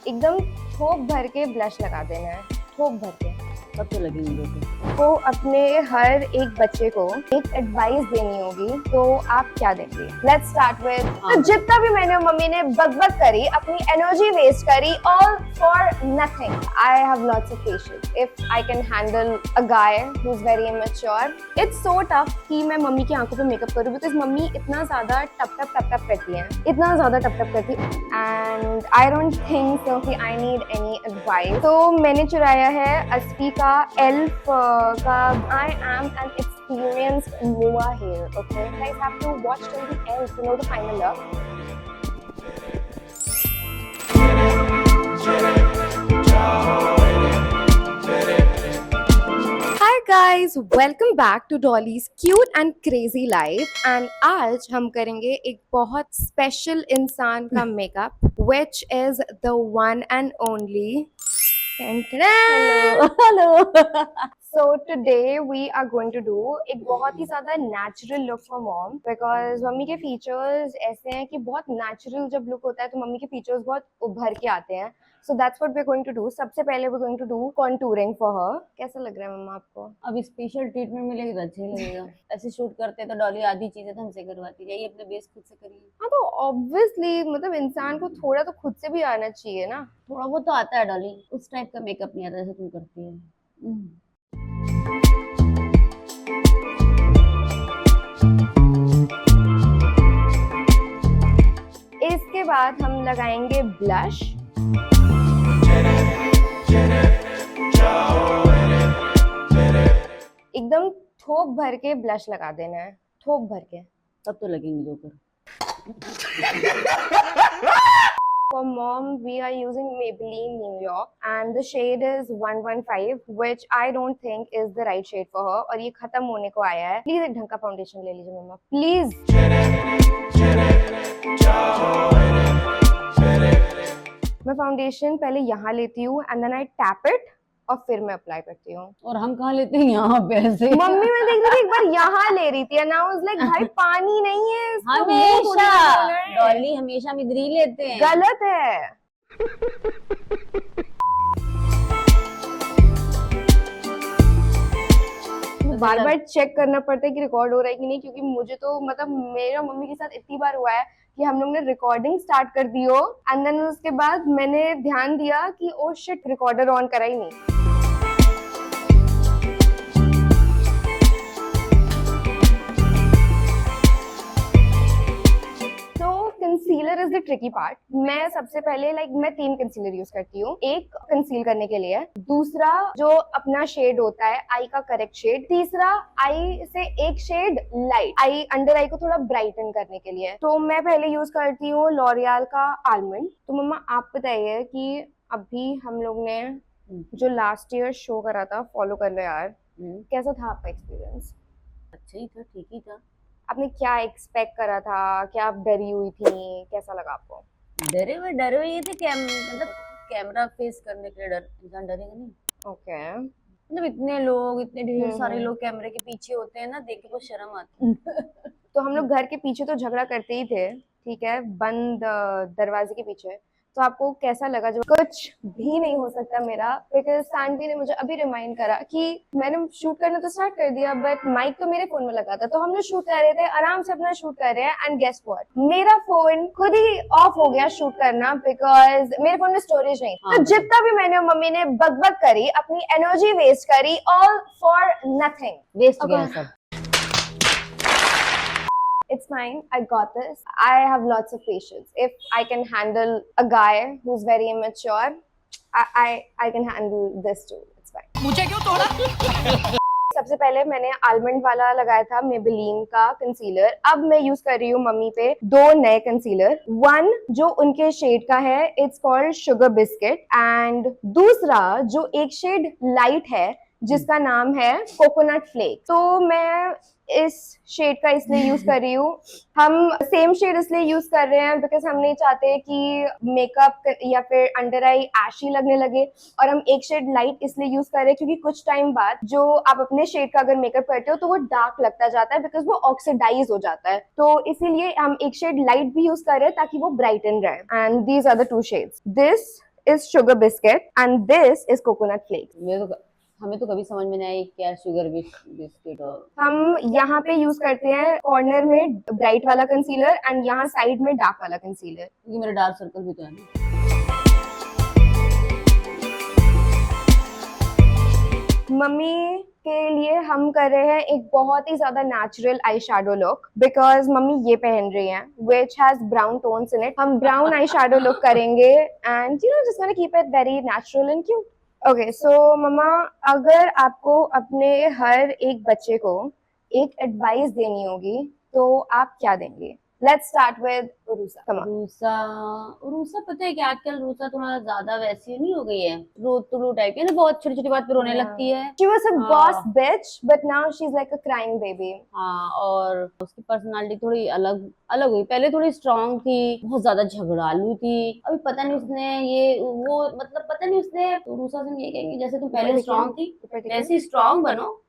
एकदम थोक भर के ब्लश लगा देना है, थोक भर के। कब तो लगेंगे लोग? तो अपने हर एक बच्चे को एक एडवाइस देनी होगी, तो आप क्या देंगे? लेट्स स्टार्ट विद, तो जितना भी मैंने मम्मी ने बकबक करी, अपनी एनर्जी वेस्ट करी, all for nothing. I have lots of patience if I can handle a guy who is very immature. It's so tough कि मैं मम्मी की आंखों पे मेकअप करूं, बिकॉज मम्मी इतना ज्यादा टप टप टप टप करती है, इतना ज्यादा टप टप करती है, and I don't think so कि आई नीड एनी एडवाइस। तो मैंने चुराया है अस्टी का एल्फ का I am an experienced Noah here, okay? You guys have to watch till the end to know the final look. Hi guys, welcome back to Dolly's cute and crazy life. And आज हम करेंगे एक बहुत special इंसान का makeup, which is the one and only. Hello. So today we are going to do एक बहुत ही ज्यादा natural look for mom, because mummy के features ऐसे हैं कि बहुत natural जब look होता है तो मम्मी के features बहुत उभर के आते हैं. So that's what we're going to do. सबसे पहले we're going to do contouring for her. कैसा लग रहा है मम्मा आपको? अब स्पेशल ट्रीटमेंट मिलेगी तो अच्छा ही लगेगा। ऐसे शूट करते तो डॉली आधी चीजें तो हमसे करवाती, जाइए अपने बेस खुद से करिए। हाँ तो obviously मतलब इंसान को थोड़ा तो खुद से भी आना चाहिए ना. थोड़ा बहुत तो आता है डॉली, उस टाइप का मेकअप नहीं आता जैसे तुम करती है। इसके बाद हम लगाएंगे ब्लश. एकदम थोक भर के ब्लश लगा देना है, थोक भर के. तब तो लगेंगे लोग। For mom, we are using Maybelline New York and the shade is 115, which I don't think is the right shade for her. और ये खत्म होने को आया है. Please एक ढंग का फाउंडेशन ले लीजिए मम्मा, प्लीज. मैं फाउंडेशन पहले यहाँ लेती हूँ and then I tap it और फिर मैं अप्लाई करती हूँ. और हम कहाँ लेते हैं यहाँ पे ऐसे? मम्मी मैं देख रही थी एक बार यहाँ ले रही थी, now I was like भाई पानी नहीं है, इसको मुंह थोड़ी हमेशा ना धोना है. डॉली हमेशा हम इधर ही लेते हैं। गलत है. बार बार चेक करना पड़ता है कि रिकॉर्ड हो रहा है कि नहीं, क्योंकि मुझे तो मतलब मेरा मम्मी के साथ इतनी बार हुआ है कि हम लोग ने रिकॉर्डिंग स्टार्ट कर दी हो एंड देन उसके बाद मैंने ध्यान दिया कि ओ शिट रिकॉर्डर ऑन करा ही नहीं. Concealer is the tricky part. मैं सबसे पहले मैं 3 कंसीलर यूज करती हूँ. एक कंसील करने के लिए, दूसरा जो अपना शेड होता है आई का करेक्ट शेड, तीसरा आई से एक शेड लाइट, आई अंडर आई को थोड़ा ब्राइटन करने के लिए. तो मैं पहले यूज करती हूँ लॉरियल का आलमंड. तो मम्मा आप बताइए कि अभी हम लोग ने जो लास्ट ईयर शो करा था, फॉलो कर लो यार, कैसा था आपका एक्सपीरियंस? अच्छा ही था, ठीक ही था. आपने क्या एक्सपेक्ट करा था? क्या आप डरी हुई थी? कैसा लगा आपको? डरे हुए ये थे मतलब कैमरा फेस करने के लिए डर, इंसान डरेगा नहीं. ओके. मतलब इतने लोग, इतने ढेर सारे लोग कैमरे के पीछे होते हैं ना, देख के बहुत शर्म आती है. तो हम लोग घर के पीछे तो झगड़ा करते ही थे, ठीक है, बंद दरवाजे के पीछे. तो आपको कैसा लगा? जो कुछ भी नहीं हो सकता मेरा, बिकॉज सानवी ने मुझे अभी रिमाइंड करा कि मैंने शूट करना तो स्टार्ट कर दिया बट माइक तो मेरे फोन में लगा था. तो हम लोग शूट कर रहे थे, आराम से अपना शूट कर रहे हैं, एंड गेस व्हाट, मेरा फोन खुद ही ऑफ हो गया शूट करना, बिकॉज मेरे फोन में स्टोरेज नहीं. तो जितना भी मैंने मम्मी ने बकबक करी, अपनी एनर्जी वेस्ट करी, ऑल फॉर नथिंग. वेस्ट गया सब. It's fine. I got this. I have lots of patience. If I can handle a guy who's very immature, I can handle this too. It's fine. मुझे क्यों तोड़ा? सबसे पहले मैंने almond वाला लगाया था Maybelline का कंसीलर. अब मैं यूज कर रही हूँ मम्मी पे 2 नए कंसीलर. वन जो उनके शेड का है, it's called sugar biscuit, and दूसरा जो एक शेड लाइट है जिसका नाम है कोकोनट फ्लेक. तो मैं इस शेड का इसलिए यूज कर रही हूँ. हम सेम शेड इसलिए यूज कर रहे हैं बिकॉज हम नहीं चाहते कि मेकअप या फिर अंडर आई एशी लगने लगे, और हम एक शेड लाइट इसलिए यूज कर रहे हैं क्योंकि कुछ टाइम बाद जो आप अपने शेड का अगर मेकअप करते हो तो वो डार्क लगता जाता है, बिकॉज वो ऑक्सीडाइज हो जाता है. तो इसीलिए हम एक शेड लाइट भी यूज कर रहे हैं ताकि वो ब्राइटन रहे. And these are the 2 shades. This is sugar biscuit and this is coconut flakes. हमें तो कभी समझ में नहीं आई क्या शुगर बिस्किट और हम यहाँ पे यूज करते हैं कॉर्नर में ब्राइट वाला कंसीलर एंड यहाँ साइड में डार्क वाला कंसीलर. क्योंकि मेरे डार्क सर्कल भी तो है ना. मम्मी के लिए हम कर रहे हैं एक बहुत ही ज्यादा natural eye shadow look because mummy ये पहन रही हैं which has brown tones in it. हम ब्राउन आई शेडो लुक करेंगे and you know just want to keep it very natural and cute. Okay so mumma, अगर आपको अपने हर एक बच्चे को एक एडवाइस देनी होगी तो आप क्या देंगे? Let's start with Urusa. Come on. RUSA पता है कि आजकल रूसा थोड़ा ज्यादा वैसी नहीं हो गई है, रोतलू टाइप की ना, बहुत छोटी छोटी बात पे रोने लगती है. She was a हाँ. boss bitch, but now she's like a crying baby. हाँ, और उसकी पर्सनालिटी थोड़ी अलग अलग हुई. पहले थोड़ी स्ट्रांग थी, बहुत ज्यादा झगड़ालू थी. अभी पता नहीं उसने ये वो मतलब पता नहीं उसने रूसा से हम ये कहेंगे जैसे तुम पहले स्ट्रांग थी ऊपर देखिए. वैसे स्ट्रांग बनो,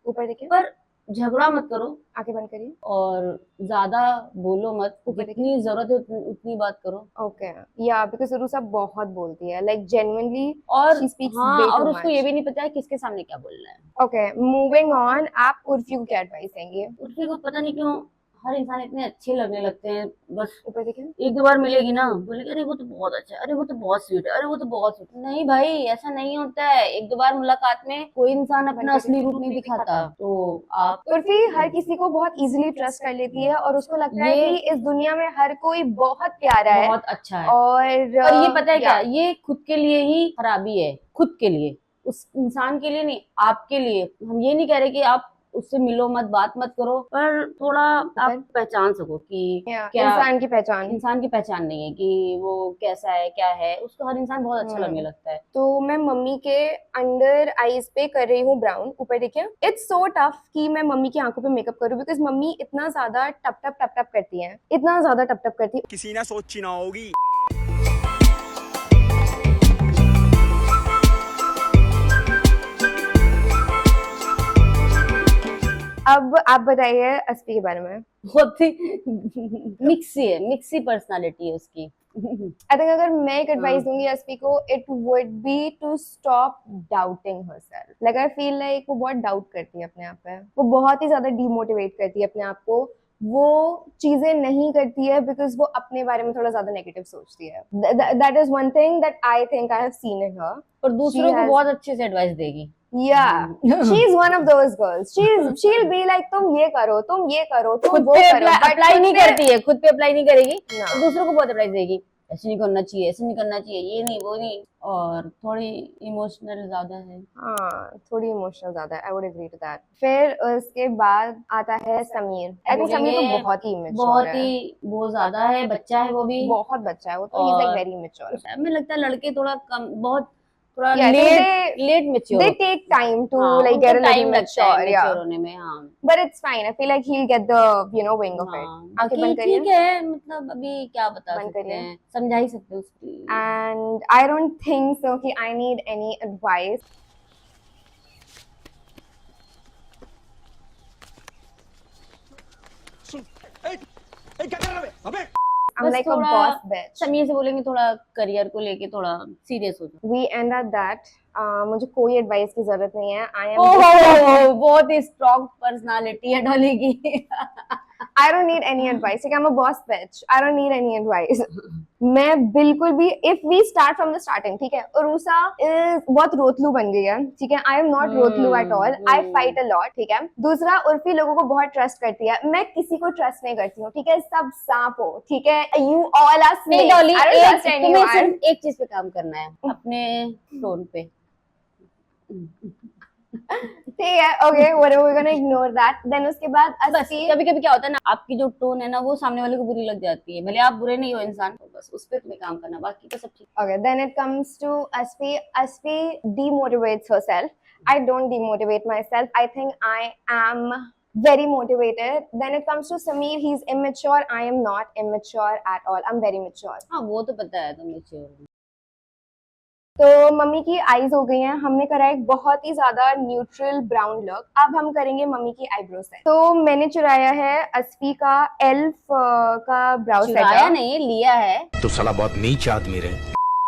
ऊपर देखिए. पर झगड़ा मत करो आंखें बंद करिए. और ज्यादा बोलो मत. ऊपर जितनी जरूरत है उतनी बात करो. Okay. Yeah, because उरूसा बहुत बोलती है, like genuinely. और She speaks हाँ, way too और उसको much. ये भी नहीं पता है किसके सामने क्या बोलना है. Okay, moving on. आप उर्फी को क्या एडवाइस देंगे? उसके को पता नहीं क्यों हर इंसान इतने अच्छे लगने लगते हैं. बस ऊपर देखिए. एक दो बार मिलेगी ना, बोलेगी अरे वो तो बहुत अच्छा है, अरे वो तो बहुत स्वीट है, अरे वो तो बहुत स्वीट. नहीं भाई, ऐसा नहीं होता है. एक दो बार मुलाकात में कोई इंसान अपना असली रूप नहीं दिखाता. तो आप उर्फी हर किसी को बहुत इजीली ट्रस्ट कर लेती है और उसको लगता है ये- कि इस दुनिया में हर कोई बहुत प्यारा है. बहुत अच्छा है. और और ये पता है क्या, yeah. ये खुद के लिए ही खराबी है. खुद के लिए, उस इंसान के लिए नहीं, आपके लिए. हम ये नहीं कह रहे कि आप उससे मिलो मत, बात मत करो, पर थोड़ा आप पहचान सको कि Yeah, क्या इंसान की पहचान. इंसान की पहचान नहीं है कि वो कैसा है क्या है. उसको हर इंसान बहुत अच्छा लगने लगता है. तो मैं मम्मी के अंडर आईज पे कर रही हूँ ब्राउन. ऊपर देखिए. इट्स सो टफ कि मैं मम्मी की आंखों पे मेकअप करूँ बिकॉज मम्मी इतना ज्यादा टप टप करती हैं, इतना ज्यादा टप टप करती है. किसी ने सोची ना होगी. अब आप बताइए अस्पी के बारे में. बहुत ही मिक्सी पर्सनालिटी है उसकी. आई थिंक अगर मैं एक एडवाइस दूंगी अस्पी को, it would be to stop doubting herself. Like I feel like वो बहुत डाउट करती है अपने आप पे. वो बहुत ही ज्यादा डिमोटिवेट करती है अपने आप को. वो चीजें नहीं करती है बिकॉज वो अपने बारे में थोड़ा ज्यादा नेगेटिव सोचती है. That is one thing that I think I have seen in her. और दूसरों को has- बहुत अच्छे से एडवाइस देगी. Yeah, she's one of those girls. She'll be like तुम ये करो, तुम ये करो, तुम खुद वो पे करो. But अप्लाई खुद नहीं पे- करती है, खुद पे अप्लाई नहीं करेगी. No. और दूसरों को बहुत एडवाइस देगी, ऐसे नहीं करना चाहिए, ऐसे नहीं करना चाहिए, ये नहीं वो नहीं. और थोड़ी इमोशनल ज्यादा है. हाँ, थोड़ी इमोशनल ज्यादा है. I would agree to that. फिर उसके बाद आता है समीर. I think समीर तो बोलेंगे, बहुत ही immature बहुत है. ही वो ज्यादा है, बच्चा है वो भी. बहुत बच्चा है वो तो. He's like और- very immature. हमें लगता है लड़के थोड़ा कम, बहुत थोड़ा Yeah, so let mature. They take time to like get a little time लगता है mature. Yeah, मैच्योर होने में. हाँ. but it's fine. I feel like he'll get the wing of it. हाँ, आंखें बाकी बंद करिए. ठीक है. मतलब अभी क्या बता बंद सकते करिए. हैं, समझा ही सकते हैं उसकी. And I don't think so कि I need any advice. सुन. ए, क्या कर रहा है अबे? I'm बस like a थोड़ा boss bitch. समीर से बोलेंगे थोड़ा करियर को लेके थोड़ा सीरियस हो जाओ. We end at that. मुझे कोई एडवाइस की जरूरत नहीं है. I am. ओह, बहुत ही स्ट्रॉन्ग पर्सनालिटी है डॉली की. I don't need any advice. Like I'm a boss bitch. I don't need any advice. मैं बिल्कुल भी if we start from the starting, ठीक है. उरूसा is बहुत रोतलू बन गई है, ठीक है. I am not रोतलू at all. I fight a lot, ठीक है. दूसरा, उर्फी लोगों को बहुत ट्रस्ट करती है. मैं किसी को ट्रस्ट नहीं करती हूँ, ठीक है. सब सांप हो, ठीक है. You all are नहीं snakes. Dolly, I don't trust तुम्हें anyone. सिर्फ एक चीज पे काम करना है, अपने टोन पे. ठीक है. Okay, whatever. We're gonna ignore that. Then उसके बाद बस अस्सी. कभी कभी क्या होता है ना, आपकी जो टोन है ना वो सामने वाले को बुरी लग जाती है. भले आप बुरे नहीं हो इंसान, तो बस उस पे तुम्हें काम करना, बाकी तो सब ठीक. Okay, then it comes to Asfi. Asfi demotivates herself. I don't demotivate myself. I think I am very motivated. Then it comes to Sameer. He's immature. I am not immature at all. I'm very mature. हाँ, वो तो पता है तुम mature हो. तो mummy की eyes हो गई हैं. हमने करा एक बहुत ही ज्यादा न्यूट्रल ब्राउन लुक. अब हम करेंगे मम्मी की आईब्रो सेट. तो मैंने चुराया है अस्फी का एल्फ का ब्राउ चुराया सेट. नहीं, लिया है. तो साला बहुत नीच आदमी रहे.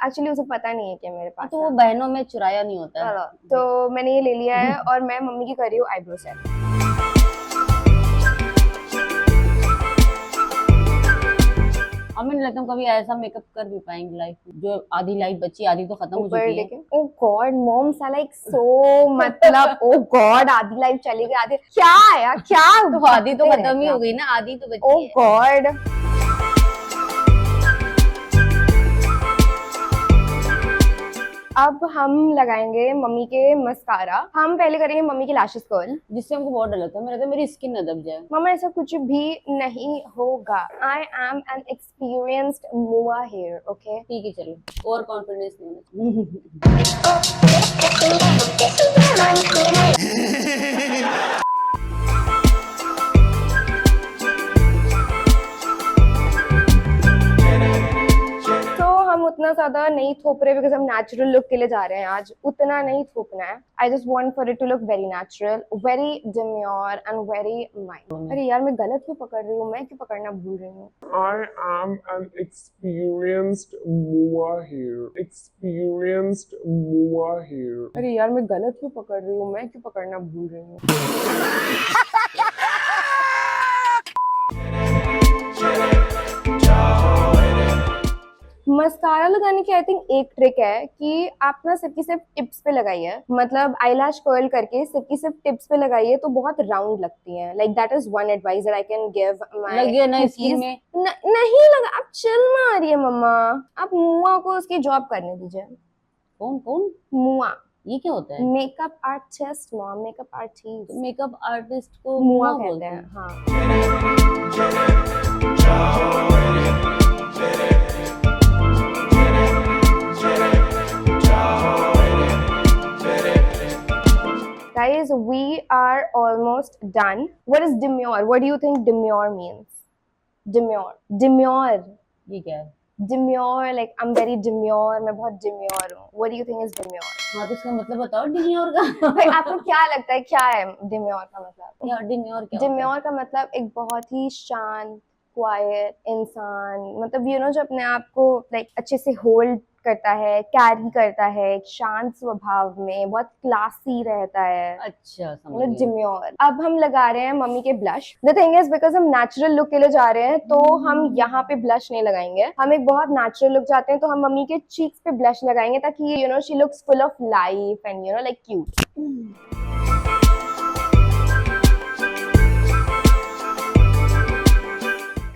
एक्चुअली उसे पता नहीं है कि मेरे पास तो वो है। बहनों में चुराया नहीं होता है। चलो, तो मैंने ये ले लिया है और मैं मम्मी की कर रही हूँ आईब्रो सेट। हमें नहीं लगता हम कभी ऐसा मेकअप कर भी पाएंगे लाइफ में। जो आधी लाइफ बची, आधी तो खत्म हो ऊपर चुकी है। देखे, oh God moms are like so मतलब ओ गॉड आधी लाइफ चली गई, आधी क्या है यार, क्या तो आधी तो बकते खत्म ही रहते हो हो। गई ना, आधी तो ओ बची है। गॉड। अब हम लगाएंगे मम्मी के मस्कारा। हम पहले करेंगे मम्मी के लैशेस कर्ल। जिससे हमको बहुत डर लगता है, मेरा तो मेरी स्किन न दब जाए। मम्मा ऐसा कुछ भी नहीं होगा। आई एम एन एक्सपीरियंस्ड मुआ हेयर, ओके। ठीक है चलो, ओवर कॉन्फिडेंस नहीं होना। तो हम उतना ज्यादा नहीं थोप रहे बिकॉज हम नेचुरल लुक के लिए जा रहे हैं आज, उतना नहीं थोपना है। I just want for it to look very natural, very demure and very mild. अरे यार मैं गलत क्यों पकड़ रही हूँ, मैं क्यों पकड़ना भूल रही हूँ। I am an experienced mover here. Experienced mover here. अरे यार मैं गलत क्यों पकड़ रही हूँ, मैं क्यों पकड़ना भूल रही हूँ। मस्कारा लगाने की आई थिंक एक ट्रिक है कि आप ना सिर्फ की सिर्फ टिप्स पे लगाइए, मतलब आईलैश कर्ल करके सिर्फ की सिर्फ टिप्स पे लगाइए तो बहुत राउंड लगती है। Like that is one advice that I can give my लग गया ना स्किन में। नहीं लगा, आप चिल मारिए मम्मा, आप मुआ को उसकी जॉब करने दीजिए। कौन कौन? मुआ ये क्या होता है? Makeup artist, mom makeup artist, makeup artist को मुआ मुआ कहते बोलते हैं। हैं। हाँ guys, we are almost done. What is demure? What do you think demure means? Demure. ये क्या है? Demure, like I'm very demure. मैं बहुत demure हूँ. What do you think is demure? हाँ तो इसका मतलब बताओ डिम्योर का। भाई आपको क्या लगता है क्या है demure का मतलब? यार डिम्योर क्या होता है? डिम्योर का मतलब एक बहुत ही शांत, क्वाइट इंसान, मतलब यू नो जो अपने आप को लाइक अच्छे से होल्ड करता है, कैरी करता है, एक शांत स्वभाव में, बहुत क्लासी रहता है। अच्छा समझ मतलब गई। डिम्योर। अब हम लगा रहे हैं मम्मी के blush. The thing is because हम नेचुरल लुक के लिए जा रहे हैं तो हम यहाँ पे ब्लश नहीं लगाएंगे, हम एक बहुत नेचुरल लुक जाते हैं तो हम मम्मी के चीक्स पे ब्लश लगाएंगे ताकि you know she looks full of life and you know like cute.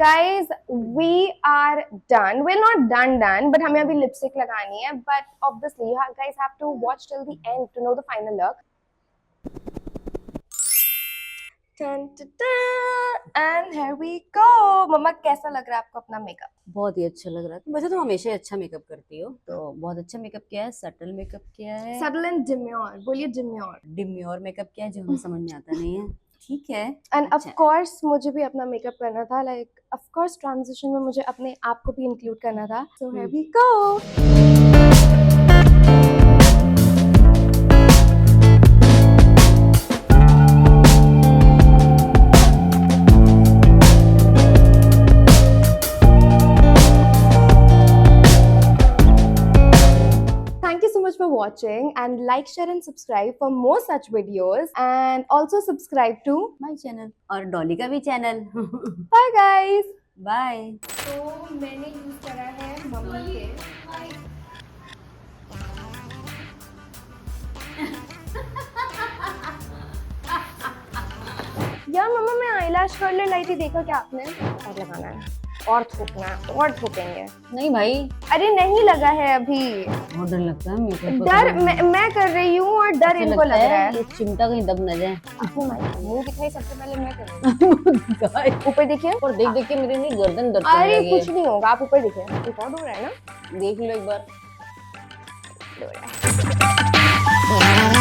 Guys, we are done. We're not done, but हमें अभी लिपस्टिक लगानी है. But obviously, you guys have to watch till the end to know the final look. Dun, dun, dun. And here we go. मम्मा कैसा लग रहा है आपको अपना मेकअप? बहुत ही अच्छा लग रहा है। वैसे तो हमेशा ही अच्छा मेकअप करती हो, तो बहुत अच्छा मेकअप किया है। सटल मेकअप किया है। Subtle and demure. बोलिए demure. डिम्योर मेकअप किया है जो हमें समझ में आता नहीं है। ठीक है। And of अच्छा। course मुझे भी अपना मेकअप करना था, like of course ट्रांजिशन में मुझे अपने आप को भी इंक्लूड करना था. So here we go. Thank you so much for watching and like, share and subscribe for more such videos and also subscribe to my channel और डॉली का भी चैनल। Bye guys. बाय। तो मैंने यूज करा है mummy के यार मम्मा मैं आईलैश कर्लर लाई थी, देखा क्या आपने? और लगाना है और थोपना है और थोपेंगे। नहीं भाई, अरे नहीं लगा है अभी, बहुत डर लगता है मेकअप को डर करने में। मैं कर रही हूँ और डर ऐसे इनको लगता लग रहा है। ये चिमटा कहीं दब न जाए। आपको मुंह दिखाई सबसे पहले मैं करूँगी। ऊपर देखिए और देख देख के मेरी नहीं गर्दन दर्द करने अरे लगी है। कुछ नहीं होगा, आप ऊपर देखिए रिकॉर्ड हो रहा है ना। देख लो एक बार। हो रहा है।